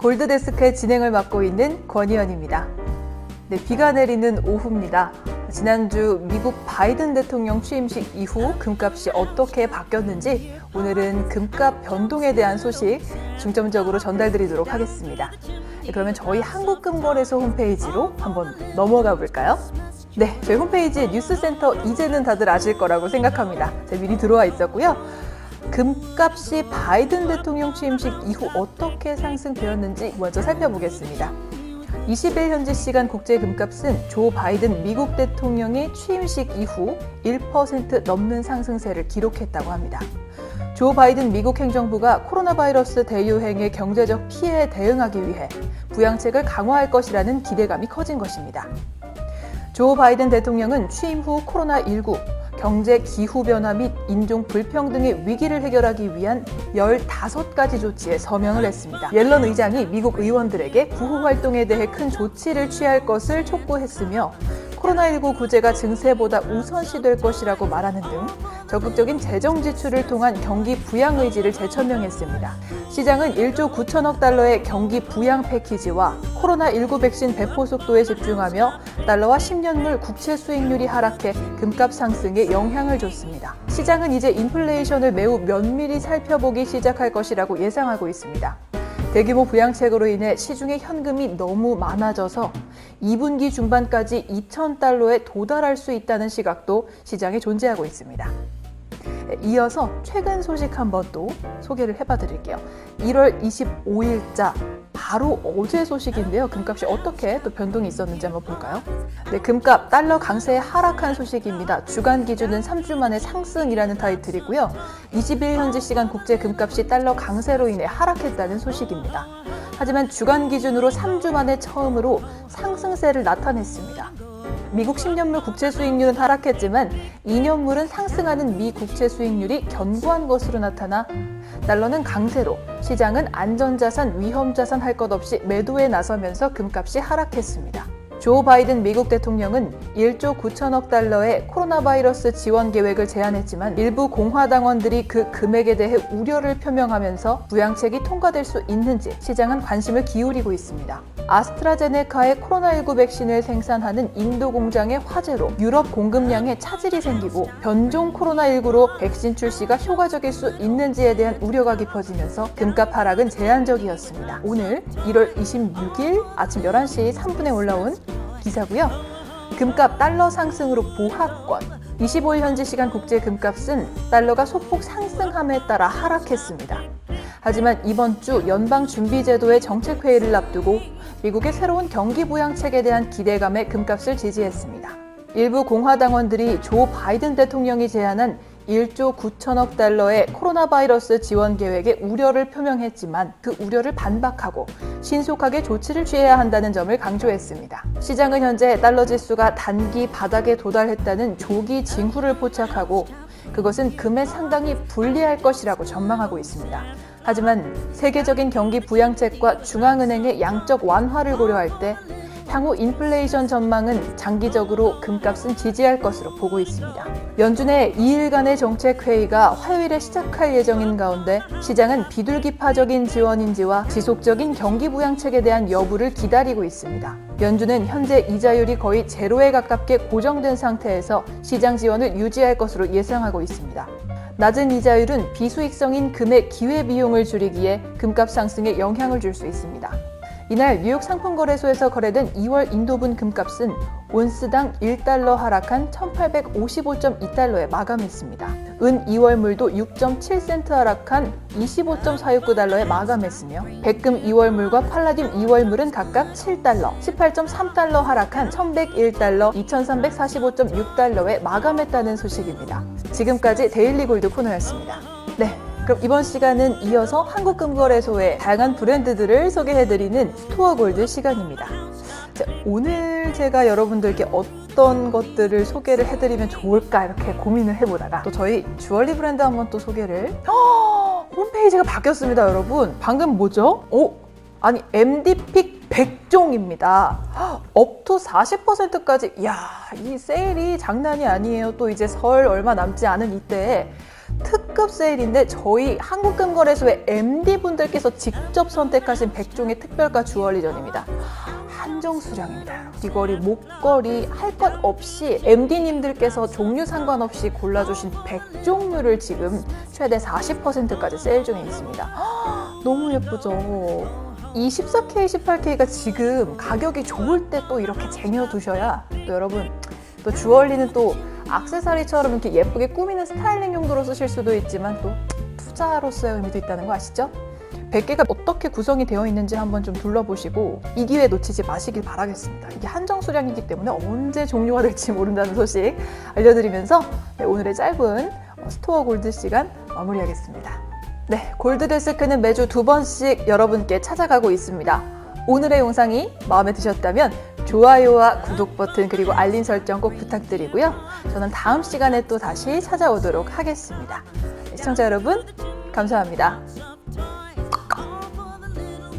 골드데스크의 진행을 맡고 있는 권희연입니다. 네, 비가 내리는 오후입니다. 지난주 미국 바이든 대통령 취임식 이후 금값이 어떻게 바뀌었는지 오늘은 금값 변동에 대한 소식 중점적으로 전달드리도록 하겠습니다. 네, 그러면 저희 한국금거래소 홈페이지로 한번 넘어가 볼까요? 네, 저희 홈페이지 뉴스센터 이제는 다들 아실 거라고 생각합니다. 미리 들어와 있었고요. 금값이 바이든 대통령 취임식 이후 어떻게 상승되었는지 먼저 살펴보겠습니다. 20일 현지 시간 국제 금값은 조 바이든 미국 대통령이 취임식 이후 1% 넘는 상승세를 기록했다고 합니다. 조 바이든 미국 행정부가 코로나 바이러스 대유행의 경제적 피해에 대응하기 위해 부양책을 강화할 것이라는 기대감이 커진 것입니다. 조 바이든 대통령은 취임 후 코로나19, 경제 기후변화 및 인종 불평등의 위기를 해결하기 위한 15가지 조치에 서명을 했습니다. 옐런 의장이 미국 의원들에게 구호활동에 대해 큰 조치를 취할 것을 촉구했으며 코로나19 구제가 증세보다 우선시될 것이라고 말하는 등 적극적인 재정 지출을 통한 경기 부양 의지를 재천명했습니다. 시장은 1조 9천억 달러의 경기 부양 패키지와 코로나19 백신 배포 속도에 집중하며 달러와 10년물 국채 수익률이 하락해 금값 상승에 영향을 줬습니다. 시장은 이제 인플레이션을 매우 면밀히 살펴보기 시작할 것이라고 예상하고 있습니다. 대규모 부양책으로 인해 시중에 현금이 너무 많아져서 2분기 중반까지 2,000달러에 도달할 수 있다는 시각도 시장에 존재하고 있습니다. 이어서 최근 소식 한번 또 소개를 해봐 드릴게요. 1월 25일자 바로 어제 소식인데요. 금값이 어떻게 또 변동이 있었는지 한번 볼까요? 네, 금값 달러 강세에 하락한 소식입니다. 주간 기준은 3주 만에 상승이라는 타이틀이고요. 20일 현지 시간 국제 금값이 달러 강세로 인해 하락했다는 소식입니다. 하지만 주간 기준으로 3주 만에 처음으로 상승세를 나타냈습니다. 미국 10년물 국채 수익률은 하락했지만 2년물은 상승하는 미 국채 수익률이 견고한 것으로 나타나 달러는 강세로 시장은 안전자산, 위험자산 할 것 없이 매도에 나서면서 금값이 하락했습니다. 조 바이든 미국 대통령은 1조 9천억 달러의 코로나 바이러스 지원 계획을 제안했지만 일부 공화당원들이 그 금액에 대해 우려를 표명하면서 부양책이 통과될 수 있는지 시장은 관심을 기울이고 있습니다. 아스트라제네카의 코로나19 백신을 생산하는 인도 공장의 화재로 유럽 공급량에 차질이 생기고 변종 코로나19로 백신 출시가 효과적일 수 있는지에 대한 우려가 깊어지면서 금값 하락은 제한적이었습니다. 오늘 1월 26일 아침 11시 3분에 올라온 기사고요. 금값 달러 상승으로 보합권. 25일 현지 시간 국제 금값은 달러가 소폭 상승함에 따라 하락했습니다. 하지만 이번 주 연방준비제도의 정책회의를 앞두고 미국의 새로운 경기 부양책에 대한 기대감에 금값을 지지했습니다. 일부 공화당원들이 조 바이든 대통령이 제안한 1조 9천억 달러의 코로나 바이러스 지원 계획에 우려를 표명했지만 그 우려를 반박하고 신속하게 조치를 취해야 한다는 점을 강조했습니다. 시장은 현재 달러 지수가 단기 바닥에 도달했다는 조기 징후를 포착하고 그것은 금에 상당히 불리할 것이라고 전망하고 있습니다. 하지만 세계적인 경기 부양책과 중앙은행의 양적 완화를 고려할 때 향후 인플레이션 전망은 장기적으로 금값은 지지할 것으로 보고 있습니다. 연준의 2일간의 정책회의가 화요일에 시작할 예정인 가운데 시장은 비둘기파적인 지원인지와 지속적인 경기 부양책에 대한 여부를 기다리고 있습니다. 연준은 현재 이자율이 거의 제로에 가깝게 고정된 상태에서 시장 지원을 유지할 것으로 예상하고 있습니다. 낮은 이자율은 비수익성인 금의 기회비용을 줄이기에 금값 상승에 영향을 줄 수 있습니다. 이날 뉴욕 상품거래소에서 거래된 2월 인도분 금값은 온스당 1달러 하락한 1855.2달러에 마감했습니다. 은 2월물도 6.7센트 하락한 25.469달러에 마감했으며 백금 2월물과 팔라딘 2월물은 각각 7달러, 18.3달러 하락한 1101달러, 2345.6달러에 마감했다는 소식입니다. 지금까지 데일리 골드 코너였습니다. 네. 그럼 이번 시간은 이어서 한국금거래소의 다양한 브랜드들을 소개해드리는 스토어 골드 시간입니다. 자, 오늘 제가 여러분들께 어떤 것들을 소개를 해드리면 좋을까 이렇게 고민을 해보다가 또 저희 주얼리 브랜드 한번 또 소개를 홈페이지가 바뀌었습니다, 여러분. 방금 뭐죠? 아니 MD픽 100종입니다. 업투 40%까지. 이야, 이 세일이 장난이 아니에요. 또 이제 설 얼마 남지 않은 이때에 특가 특급 세일인데 저희 한국금거래소의 MD분들께서 직접 선택하신 백종의 특별가 주얼리전입니다. 한정 수량입니다. 귀걸이, 목걸이 할 것 없이 MD님들께서 종류 상관없이 골라주신 100종류를 지금 최대 40%까지 세일 중에 있습니다. 너무 예쁘죠? 이 14K, 18K가 지금 가격이 좋을 때 또 이렇게 쟁여두셔야 또 여러분 또 주얼리는 또 액세서리처럼 이렇게 예쁘게 꾸미는 스타일링 용도로 쓰실 수도 있지만 또 투자로서의 의미도 있다는 거 아시죠? 100개가 어떻게 구성이 되어 있는지 한번 좀 둘러보시고 이 기회 놓치지 마시길 바라겠습니다. 이게 한정 수량이기 때문에 언제 종료가 될지 모른다는 소식 알려드리면서 오늘의 짧은 스토어 골드 시간 마무리하겠습니다. 네, 골드 데스크는 매주 2번씩 여러분께 찾아가고 있습니다. 오늘의 영상이 마음에 드셨다면 좋아요와 구독 버튼 그리고 알림 설정 꼭 부탁드리고요. 저는 다음 시간에 또 다시 찾아오도록 하겠습니다. 시청자 여러분, 감사합니다.